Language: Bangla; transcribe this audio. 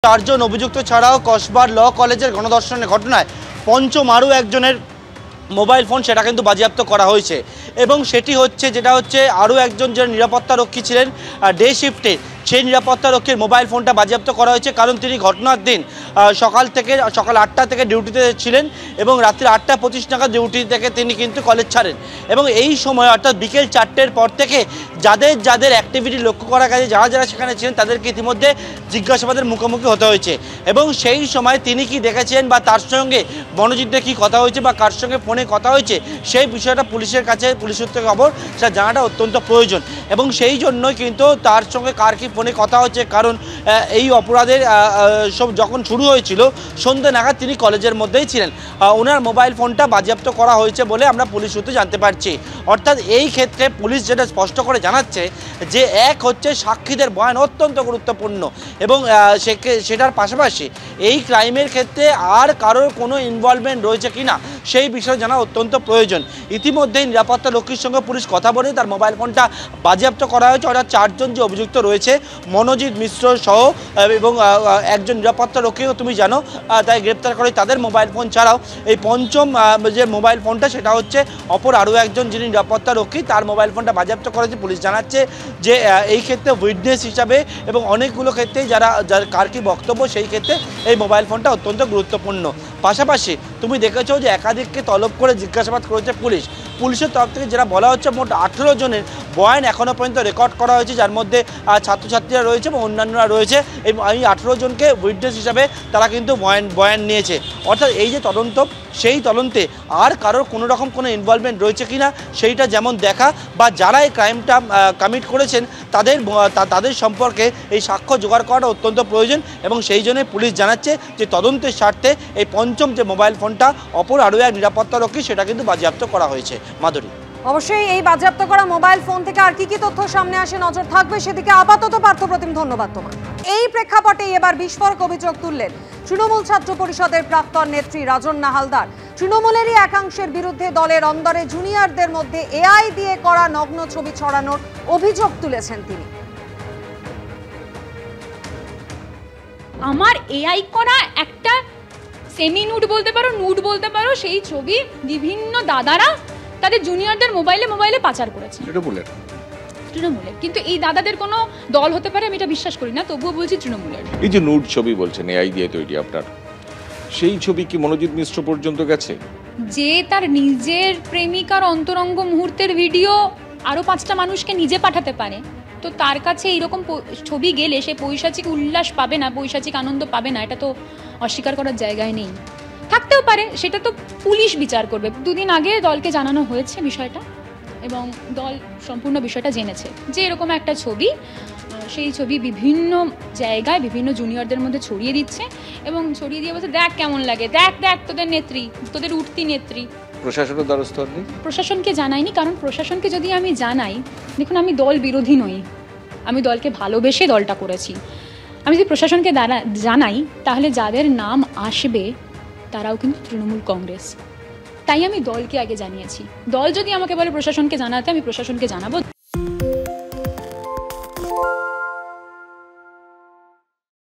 চারজন অভিযুক্ত ছাড়াও কসবার ল কলেজের গণধর্ষণের ঘটনায় পঞ্চম আরও একজনের মোবাইল ফোন সেটা কিন্তু বাজেয়াপ্ত করা হয়েছে এবং সেটি হচ্ছে যেটা হচ্ছে আরও একজন যে নিরাপত্তারক্ষী ছিলেন ডে শিফটে সেই নিরাপত্তারক্ষীর মোবাইল ফোনটা বাজেয়াপ্ত করা হয়েছে কারণ তিনি ঘটনার দিন সকাল 8টা থেকে ডিউটিতে ছিলেন এবং রাত্রি 8:25 নাগাদ ডিউটি থেকে তিনি কিন্তু কলেজ ছাড়েন এবং এই সময় অর্থাৎ বিকেল 4টের পর থেকে যাদের অ্যাক্টিভিটি লক্ষ্য করা গেছে যারা সেখানে ছিলেন তাদেরকে ইতিমধ্যে জিজ্ঞাসাবাদের মুখোমুখি হতে হয়েছে এবং সেই সময় তিনি কি দেখেছেন বা তার সঙ্গে মনোজিৎদের কী কথা হয়েছে বা কার সঙ্গে ফোনে কথা হয়েছে সেই বিষয়টা পুলিশের কাছে পুলিশ সূত্রে খবর সেটা জানাটা অত্যন্ত প্রয়োজন এবং সেই জন্যই কিন্তু তার সঙ্গে কার কি ফোনে কথা হচ্ছে কারণ এই অপরাধের সব যখন শুরু হয়েছিল সন্ধ্যা নাগাদ তিনি কলেজের মধ্যেই ছিলেন ওনার মোবাইল ফোনটা বাজেয়াপ্ত করা হয়েছে বলে আমরা পুলিশ সূত্রে জানতে পারছি অর্থাৎ এই ক্ষেত্রে পুলিশ যেটা স্পষ্ট করে জানাচ্ছে যে এক হচ্ছে সাক্ষীদের বয়ান অত্যন্ত গুরুত্বপূর্ণ এবং সেটার পাশাপাশি এই ক্রাইমের ক্ষেত্রে আর কারোর কোনো ইনভলভমেন্ট রয়েছে কিনা সেই বিষয়ে জানা অত্যন্ত প্রয়োজন ইতিমধ্যেই নিরাপত্তা রক্ষীর সঙ্গে পুলিশ কথা বলে তার মোবাইল ফোনটা বাজেয়াপ্ত করা হয়েছে অর্থাৎ চারজন যে অভিযুক্ত রয়েছে মনোজিৎ মিশ্র সহ এবং একজন নিরাপত্তা রক্ষীও তুমি জানো তাই গ্রেপ্তার করে তাদের মোবাইল ফোন ছাড়াও এই পঞ্চম যে মোবাইল ফোনটা সেটা হচ্ছে অপর আরও একজন যিনি নিরাপত্তা রক্ষী তার মোবাইল ফোনটা বাজেয়াপ্ত করেছে পুলিশ জানাচ্ছে যে এই ক্ষেত্রে উইটনেস হিসাবে এবং অনেকগুলো ক্ষেত্রেই যার কার কি বক্তব্য সেই ক্ষেত্রে এই মোবাইল ফোনটা অত্যন্ত গুরুত্বপূর্ণ পাশাপাশি তুমি দেখেছো যে একাধিককে তলব করে জিজ্ঞাসাবাদ করেছে পুলিশের তরফ থেকে যেটা বলা হচ্ছে মোট 18 জনের বয়ান এখনও পর্যন্ত রেকর্ড করা হয়েছে যার মধ্যে ছাত্রছাত্রীরা রয়েছে এবং অন্যান্যরা রয়েছে এবং এই 18 জনকে উইটনেস হিসাবে তারা কিন্তু বয়ান নিয়েছে অর্থাৎ এই যে তদন্ত সেই তদন্তে আর কারোর কোনো রকম কোনো ইনভলভমেন্ট রয়েছে কিনা সেইটা যেমন দেখা বা যারা এই ক্রাইমটা কমিট করেছেন তাদের সম্পর্কে এই সাক্ষ্য জোগাড় করাটা অত্যন্ত প্রয়োজন এবং সেই জন্যই পুলিশ জানাচ্ছে যে তদন্তের স্বার্থে এই পঞ্চম যে মোবাইল ফোনটা অপর আরও এক নিরাপত্তারক্ষী সেটা কিন্তু বাজেয়াপ্ত করা হয়েছে মাধুরী অবশ্যই এই বাজেয়াপ্ত করা মোবাইল ফোন থেকে আর কি তথ্য সামনে আসে নজর থাকবে সেদিকে আপাতত পার্থপ্রতিম ধন্যবাদ তোমার এই প্রেক্ষাপটে এবার বিস্ফোরক অভিযোগ তুললেন তৃণমূল ছাত্র পরিষদের প্রাক্তন নেত্রী রাজন্না হালদার তৃণমূলেরই একাংশের বিরুদ্ধে দলের অন্দরে জুনিয়রদের মধ্যে এআই দিয়ে করা নগ্ন ছবি ছড়ানোর অভিযোগ তুলেছেন তিনি আমার এআই করা একটা সেমি নুড বলতে পারো নুড বলতে পারো সেই ছবি বিভিন্ন দাদারা তাদের জুনিয়রদের মোবাইলে পাচার করেছে তৃণমূলের কিন্তু এই দাদাদের কোনো দল হতে পারে আমি এটা বিশ্বাস করি না তবুও বলছি তৃণমূলের এই যে নুড ছবি বলছেন এআই দিয়ে তৈরি আপনার সেই ছবি কি মনোজিৎ মিশ্র পর্যন্ত গেছে যে তার নিজের প্রেমিকার অন্তরঙ্গ মুহূর্তের ভিডিও আরো 5টা মানুষকে নিজে পাঠাতে পারে তো তার কাছে এইরকম ছবি গেলে সে পৈশাচিক উল্লাস পাবে না পৈশাচিক আনন্দ পাবে না এটা তো অস্বীকার করার জায়গায় নেই থাকতেও পারে সেটা তো পুলিশ বিচার করবে দুদিন আগে দলকে জানানো হয়েছে বিষয়টা এবং দল সম্পূর্ণ বিষয়টা জেনেছে যে এরকম একটা ছবি সেই ছবি বিভিন্ন জায়গায় বিভিন্ন জুনিয়রদের মধ্যে ছড়িয়ে দিচ্ছে এবং ছড়িয়ে দিয়ে বলছে দেখ কেমন লাগে দেখ তোদের নেত্রী তোদের উঠতি নেত্রী প্রশাসনের দ্বারস্থ হননি প্রশাসনকে জানাইনি কারণ প্রশাসনকে যদি আমি জানাই দেখুন আমি দল বিরোধী নই আমি দলকে ভালোবেসে দলটা করেছি আমি যদি প্রশাসনকে জানাই তাহলে যাদের নাম আসবে তারাও কিন্তু তৃণমূল কংগ্রেস তাই আমি দলকে আগে জানিয়েছি দল যদি আমাকে বলে প্রশাসনকে জানাতে আমি প্রশাসনকে জানাবো